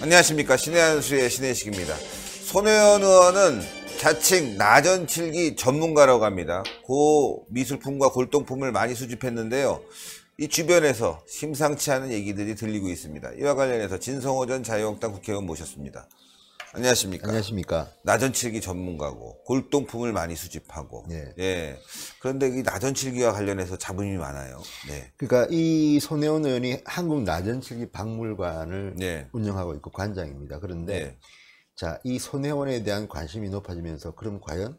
안녕하십니까. 신의 한수의 신혜식입니다. 손혜원 의원은 자칭 나전칠기 전문가라고 합니다. 고 미술품과 골동품을 많이 수집했는데요. 이 주변에서 심상치 않은 얘기들이 들리고 있습니다. 이와 관련해서 진성호 전 자유한국당 국회의원 모셨습니다. 안녕하십니까. 안녕하십니까. 나전칠기 전문가고 골동품을 많이 수집하고. 예. 그런데 이 나전칠기와 관련해서 잡음이 많아요. 네. 그러니까 이 손혜원 의원이 한국 나전칠기 박물관을 운영하고 있고 관장입니다. 그런데 자, 이 손혜원에 대한 관심이 높아지면서 그럼 과연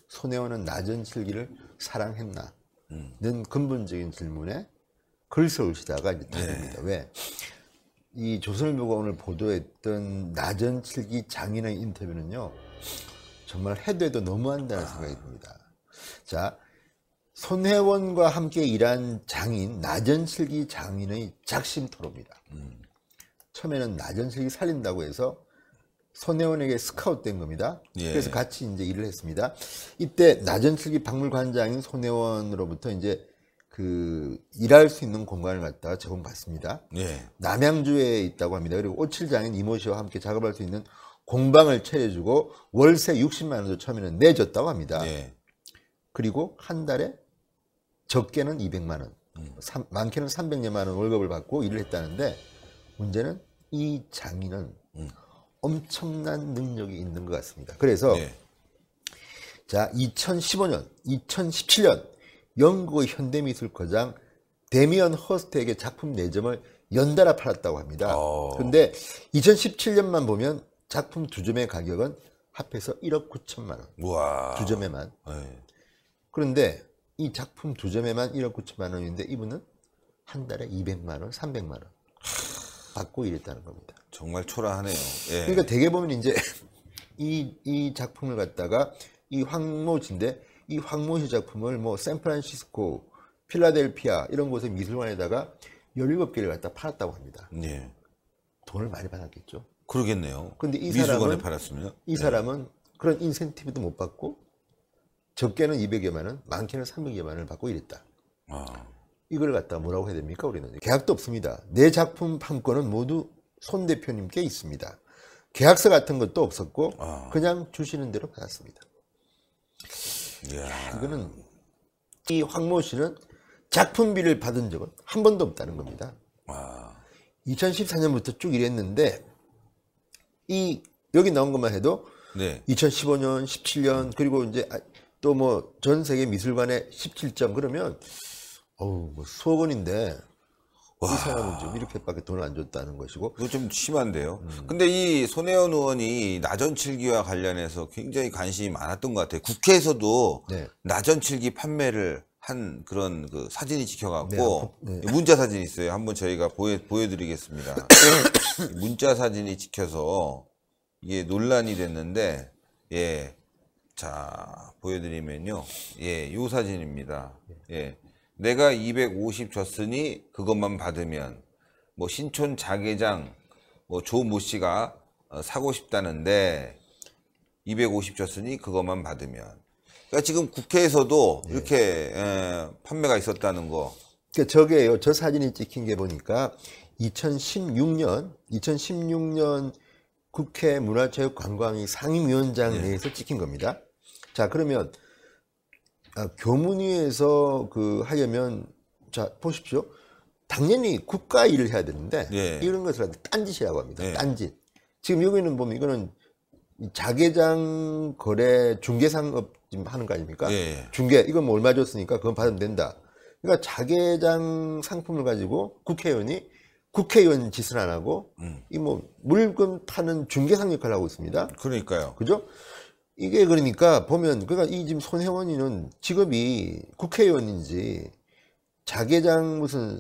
손혜원은 나전칠기를 사랑했나? 는 근본적인 질문에 글서울시다가 이제 답입니다. 왜? 이 조선일보가 오늘 보도했던 나전칠기 장인의 인터뷰는요, 정말 해도 해도 너무한다는 생각이 듭니다. 자, 손혜원과 함께 일한 장인, 나전칠기 장인의 작심토로입니다. 처음에는 나전칠기 살린다고 해서 손혜원에게 스카웃된 겁니다. 그래서 같이 이제 일을 했습니다. 이때 나전칠기 박물관장인 손혜원으로부터 이제 그 일할 수 있는 공간을 갖다가 제공받습니다. 남양주에 있다고 합니다. 그리고 오칠장인 이모 씨와 함께 작업할 수 있는 공방을 차려주고 월세 60만 원도 처음에는 내줬다고 합니다. 그리고 한 달에 적게는 200만 원, 많게는 300여만 원 월급을 받고 일을 했다는데, 문제는 이 장인은 엄청난 능력이 있는 것 같습니다. 그래서 자, 2015년, 2017년 영국의 현대미술거장 데미언 허스트에게 작품 4점을 연달아 팔았다고 합니다. 근데 2017년만 보면 작품 2점의 가격은 합해서 1억 9천만 원. 우와. 2점에만. 그런데 이 작품 2점에만 1억 9천만 원인데 이분은 한 달에 200만 원, 300만 원 받고 일했다는 겁니다. 정말 초라하네요. 그러니까 대개 보면 이제 이 작품을 갖다가 이 황모씨인데, 이 황모씨 작품을 뭐 샌프란시스코, 필라델피아 이런 곳의 미술관에다가 17개를 갖다 팔았다고 합니다. 돈을 많이 받았겠죠. 그러겠네요. 근데 이 미술관에 팔았으면 이 사람은 그런 인센티브도 못 받고 적게는 200여만 원, 많게는 300여만 원을 받고 이랬다. 이걸 갖다 뭐라고 해야 됩니까? 우리는 계약도 없습니다. 내 작품 판권은 모두 손 대표님께 있습니다. 계약서 같은 것도 없었고 그냥 주시는 대로 받았습니다. 이거는 이 황모 씨는 작품비를 받은 적은 한 번도 없다는 겁니다. 2014년부터 쭉 일했는데 이 여기 나온 것만 해도 2015년, 17년 그리고 이제 또 뭐 전 세계 미술관에 17점 그러면 어우 뭐 수억 원인데 이 사람은 좀 이렇게밖에 돈을 안 줬다는 것이고. 그거 좀 심한데요. 근데 이 손혜원 의원이 나전칠기와 관련해서 굉장히 관심이 많았던 것 같아요. 국회에서도 나전칠기 판매를 한 그런 그 사진이 찍혀갖고 문자 사진이 있어요. 한번 저희가 보여드리겠습니다. 문자 사진이 찍혀서 이게 논란이 됐는데, 자 보여드리면요, 요 사진입니다. 내가 250 줬으니 그것만 받으면, 뭐 신촌 자개장 뭐 조모 씨가 사고 싶다는데 250 줬으니 그것만 받으면. 그러니까 지금 국회에서도 이렇게 판매가 있었다는 거. 그러니까 저게요, 저 사진이 찍힌 게 보니까 2016년 국회 문화체육관광위 상임위원장 내에서 찍힌 겁니다. 자, 그러면 교문위에서 그 하려면, 자 보십시오, 당연히 국가 일을 해야 되는데 이런 것을 딴짓이라고 합니다. 딴짓. 지금 여기는 보면 이거는 자개장 거래 중개상업 지금 하는 거 아닙니까? 중개, 이건 뭐 얼마 줬으니까 그건 받으면 된다. 그러니까 자개장 상품을 가지고 국회의원이 국회의원 짓을 안 하고 이 뭐 물건 파는 중개상 역할을 하고 있습니다. 그러니까요. 그죠? 이게 그러니까 보면, 그러니까 이 지금 손혜원이는 직업이 국회의원인지 자개장 무슨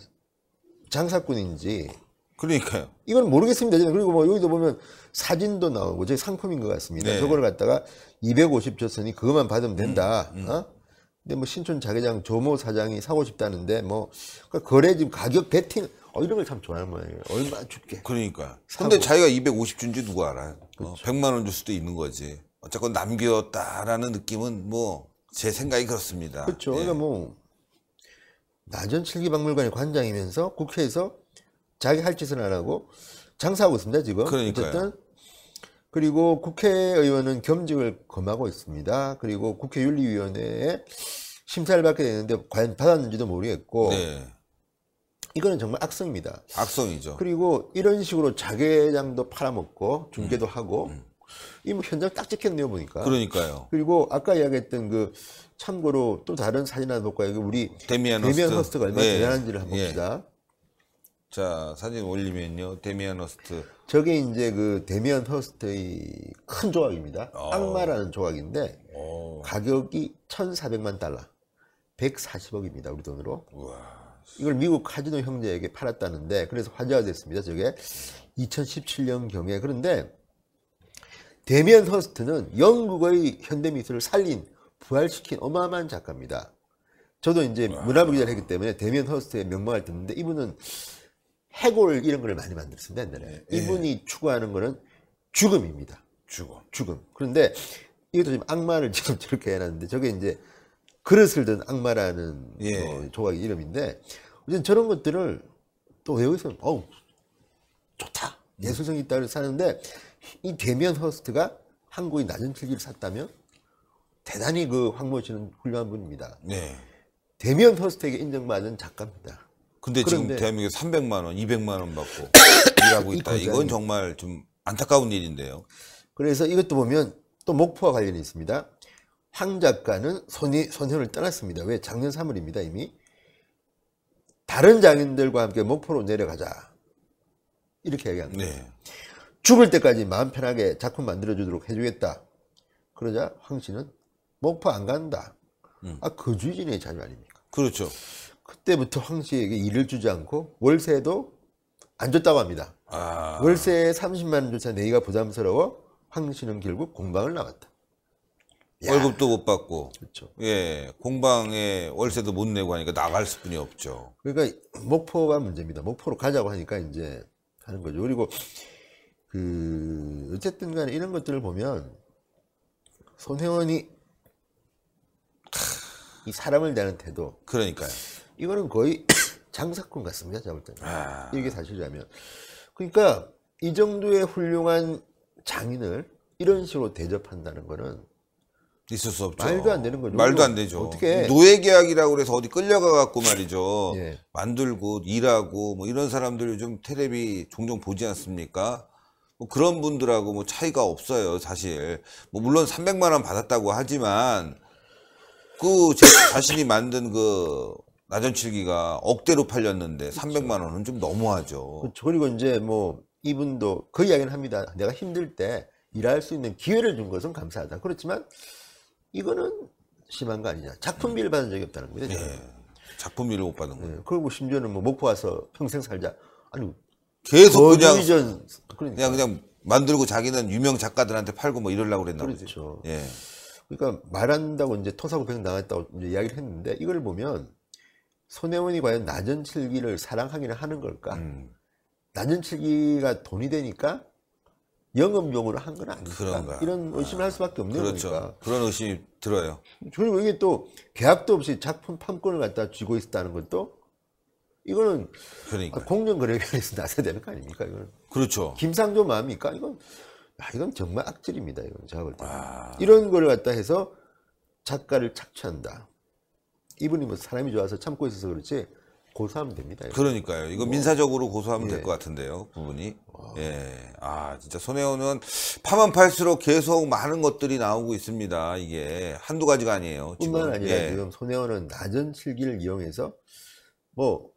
장사꾼인지, 그러니까요. 이건 모르겠습니다. 그리고 뭐 여기도 보면 사진도 나오고 저게 상품인 것 같습니다. 저걸 갖다가 250 줬으니 그것만 받으면 된다. 근데 뭐 신촌 자개장 조모 사장이 사고 싶다는데 뭐 그러니까 거래 지금 가격 베팅 이런 걸 참 좋아하는 모양이에요. 얼마 줄게. 그러니까. 근데 자기가 250 준지 누가 알아요? 100만 원 줄 수도 있는 거지. 어쨌건 남겼다라는 느낌은 뭐 제 생각이 그렇습니다. 그렇죠. 그러니까 뭐 나전칠기 박물관의 관장이면서 국회에서 자기 할 짓은 안 하고 장사하고 있습니다 지금. 그러니까요. 어쨌든 그리고 국회의원은 겸직을 검하고 있습니다. 그리고 국회윤리위원회에 심사를 받게 되는데 과연 받았는지도 모르겠고 네. 이거는 정말 악성입니다. 악성이죠. 그리고 이런 식으로 자개장도 팔아먹고 중개도 하고 이 뭐 현장 딱 찍혔네요 보니까. 그러니까요. 그리고 아까 이야기했던 그 참고로 또 다른 사진 하나 볼까요? 우리 데미안 허스트가 얼마나 예. 대단한지를 한번 봅시다. 자, 사진 올리면요. 데미안 허스트. 저게 이제 그 데미안 허스트의 큰 조각입니다. 악마라는 조각인데 가격이 1,400만 달러. 140억입니다. 우리 돈으로. 우와. 이걸 미국 카지노 형제에게 팔았다는데 그래서 화제가 됐습니다. 저게 2017년경에. 그런데 데미안 허스트는 영국의 현대미술을 살린 부활시킨 어마어마한 작가입니다. 저도 이제 문화부 기자를 했기 때문에 데미안 허스트의 명망을 듣는데 이분은 해골 이런 걸 많이 만들었습니다. 옛날에. 이분이 추구하는 거는 죽음입니다. 죽음. 그런데 이것도 지금 악마를 지금 저렇게 해놨는데 저게 이제 그릇을 든 악마라는 조각의 이름인데 어쨌든 저런 것들을 또 외국에서는 어우 좋다. 예술성이 있다 그래서 사는데 이 데미안 허스트가 한국의 낮은 칠기를 샀다면 대단히 그 황모 씨는 훌륭한 분입니다. 네. 데미안 허스트에게 인정받은 작가입니다. 근데 지금 대한민국에 300만 원, 200만 원 받고 일하고 있다. 이건 정말 좀 안타까운 일인데요. 그래서 이것도 보면 또 목포와 관련이 있습니다. 황 작가는 손현을 떠났습니다. 왜? 작년 3월입니다. 이미. 다른 장인들과 함께 목포로 내려가자. 이렇게 얘기합니다. 네. 죽을 때까지 마음 편하게 작품 만들어주도록 해주겠다. 그러자 황 씨는 목포 안 간다. 아, 거주진의 자녀 아닙니까? 그렇죠. 그때부터 황 씨에게 일을 주지 않고 월세도 안 줬다고 합니다. 월세에 30만 원조차 내기가 부담스러워 황 씨는 결국 공방을 나왔다. 월급도 못 받고, 그렇죠. 예, 공방에 월세도 못 내고 하니까 나갈 수뿐이 없죠. 그러니까 목포가 문제입니다. 목포로 가자고 하니까 이제 하는 거죠. 그리고 그 어쨌든 간에 이런 것들을 보면 손혜원이 이 사람을 대하는 태도, 그러니까요. 이거는 거의 장사꾼 같습니다. 제가 볼 때는. 이게 사실이라면. 그러니까 이 정도의 훌륭한 장인을 이런 식으로 대접한다는 거는 있을 수 없죠. 말도 안 되는 거죠. 말도 안 되죠. 어떻게 노예계약이라고 그래서 어디 끌려가 갖고 말이죠. 예. 만들고 일하고 뭐 이런 사람들 요즘 텔레비 종종 보지 않습니까? 뭐 그런 분들하고 뭐 차이가 없어요, 사실. 뭐 물론 300만 원 받았다고 하지만 그 제 자신이 만든 그 나전칠기가 억대로 팔렸는데 300만 원은 좀 너무하죠. 그렇죠. 그리고 이제 뭐 이분도 그 이야기는 합니다. 내가 힘들 때 일할 수 있는 기회를 준 것은 감사하다. 그렇지만 이거는 심한 거 아니냐. 작품비를 받은 적이 없다는 거죠. 예. 작품비를 못 받은 거예요. 그리고 심지어는 뭐 목포 와서 평생 살자. 아니 계속 그냥 만들고 자기는 유명 작가들한테 팔고 뭐 이러려고 그랬나 보죠. 그렇죠. 예. 그러니까 말한다고 이제 토사구팽 나갔다고 이제 이야기를 했는데 이걸 보면 손혜원이 과연 나전칠기를 사랑하기는 하는 걸까? 나전칠기가 돈이 되니까 영업용으로 한 건 아닐까? 그런가? 이런 의심을 할 수밖에 없네요. 그렇죠. 그러니까. 그런 의심이 들어요. 그리고 이게 또 계약도 없이 작품 판권을 갖다 쥐고 있다는 것도 이거는 그러니까 공정거래위원회에서 나서야 되는 거 아닙니까? 이거는. 그렇죠. 김상조 마음입니까? 이건 정말 악질입니다. 이건 제가 볼 때. 이런 걸 갖다 해서 작가를 착취한다. 이분이 뭐 사람이 좋아서 참고 있어서 그렇지 고소하면 됩니다. 이거. 그러니까요. 이거 민사적으로 고소하면 될 것 같은데요, 부분이. 예. 진짜 손혜원은 파면 팔수록 계속 많은 것들이 나오고 있습니다. 이게 한두 가지가 아니에요. 뿐만 아니라 지금 손혜원은 나전칠기를 이용해서 뭐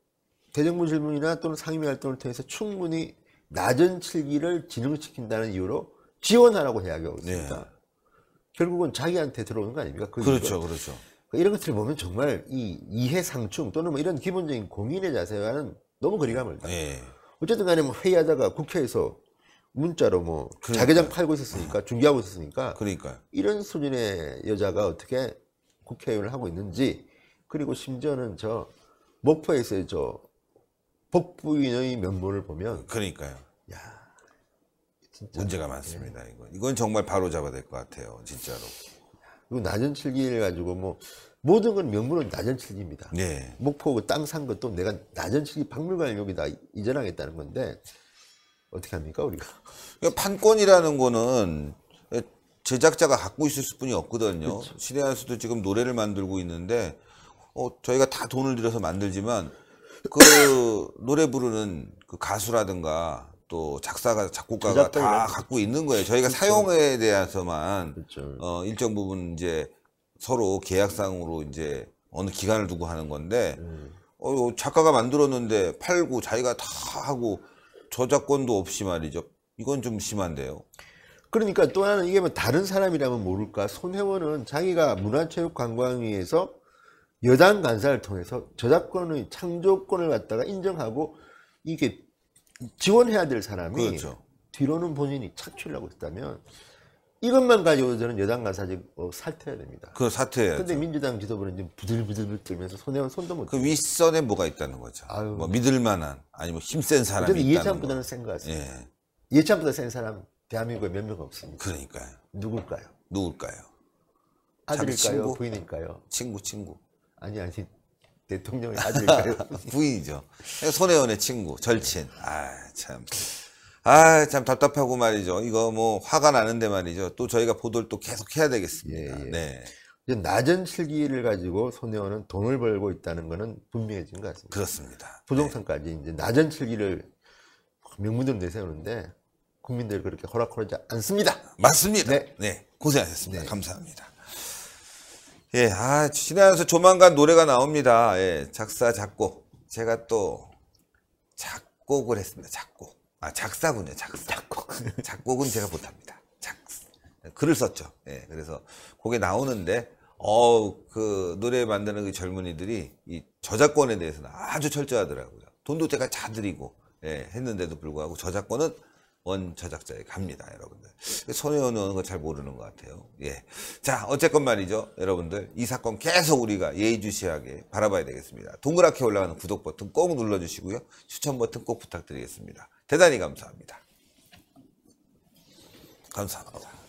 대정부 질문이나 또는 상임위 활동을 통해서 충분히 나전칠기를 진흥시킨다는 이유로 지원하라고 이야기하고 있습니다. 결국은 자기한테 들어오는 거 아닙니까? 그렇죠, 그렇죠. 이런 것들을 보면 정말 이 이해상충 또는 뭐 이런 기본적인 공인의 자세와는 너무 거리가 멀다. 어쨌든 간에 뭐 회의하다가 국회에서 문자로 뭐 자개장 팔고 있었으니까 중개하고 있었으니까 이런 수준의 여자가 어떻게 국회의원을 하고 있는지, 그리고 심지어는 저 목포에서의 저 복부인의 면모를 보면 야, 진짜 문제가 많습니다. 이건 정말 바로 잡아야 될 것 같아요, 진짜로. 그리고 나전칠기를 가지고 뭐 모든 건 명분은 나전칠기입니다. 목포 땅 산 것도 내가 나전칠기 박물관을 여기다 이전하겠다는 건데 어떻게 합니까 우리가? 그러니까 판권이라는 거는 제작자가 갖고 있을 수뿐이 없거든요. 그렇죠. 신혜한수도 지금 노래를 만들고 있는데 저희가 다 돈을 들여서 만들지만 그 노래 부르는 그 가수라든가 또 작사가 작곡가가 다 갖고 있는 거예요. 저희가 그렇죠. 사용에 대해서만 그렇죠. 일정 부분 이제 서로 계약상으로 이제 어느 기간을 두고 하는 건데 작가가 만들었는데 팔고 자기가 다 하고 저작권도 없이 말이죠. 이건 좀 심한데요. 그러니까 또 하나는 이게 뭐 다른 사람이라면 모를까 손혜원은 자기가 문화체육관광위에서 여당 간사를 통해서 저작권의 창조권을 갖다가 인정하고 이게 지원해야 될 사람이 그렇죠. 뒤로는 본인이 착취를 하고 있다면 이것만 가지고 저는 여당 간사 사퇴해야 됩니다. 그 사퇴해야죠. 근데 민주당 지도부는 지금 부들부들 떨면서 손혜원 손도 못. 그 윗선에 뭐가 있다는 거죠. 아유. 뭐 믿을만한 아니면 힘센 사람이 있다는 이해찬보다는 센 것 같습니다. 예. 이해찬보다 센 사람 대한민국에 몇 명 없습니다. 그러니까요. 누굴까요? 자기 아들일까요? 친구? 부인일까요? 친구. 아니 대통령의 아들일까요? 부인이죠. 손혜원의 친구, 절친. 참 답답하고 말이죠. 이거 뭐 화가 나는데 말이죠. 또 저희가 보도를 또 계속 해야 되겠습니다. 예. 네. 낮은 실기를 가지고 손혜원은 돈을 벌고 있다는 것은 분명해진 것 같습니다. 그렇습니다. 부동산까지 이제 낮은 실기를 명분으로 내세우는데 국민들 그렇게 허락하지 않습니다. 맞습니다. 네. 고생하셨습니다. 감사합니다. 예, 신혜한수 조만간 노래가 나옵니다. 예, 작사, 작곡. 제가 또 작곡을 했습니다. 작사군요. 작곡은 제가 못합니다. 글을 썼죠. 예, 그래서 그게 나오는데, 그 노래 만드는 그 젊은이들이 이 저작권에 대해서는 아주 철저하더라고요. 돈도 제가 다 드리고, 예, 했는데도 불구하고 저작권은 원 저작자에게 갑니다, 여러분들. 손혜원은 그거 잘 모르는 것 같아요. 예. 자, 어쨌건 말이죠, 여러분들. 이 사건 계속 우리가 예의주시하게 바라봐야 되겠습니다. 동그랗게 올라가는 구독 버튼 꼭 눌러주시고요. 추천 버튼 꼭 부탁드리겠습니다. 대단히 감사합니다. 감사합니다.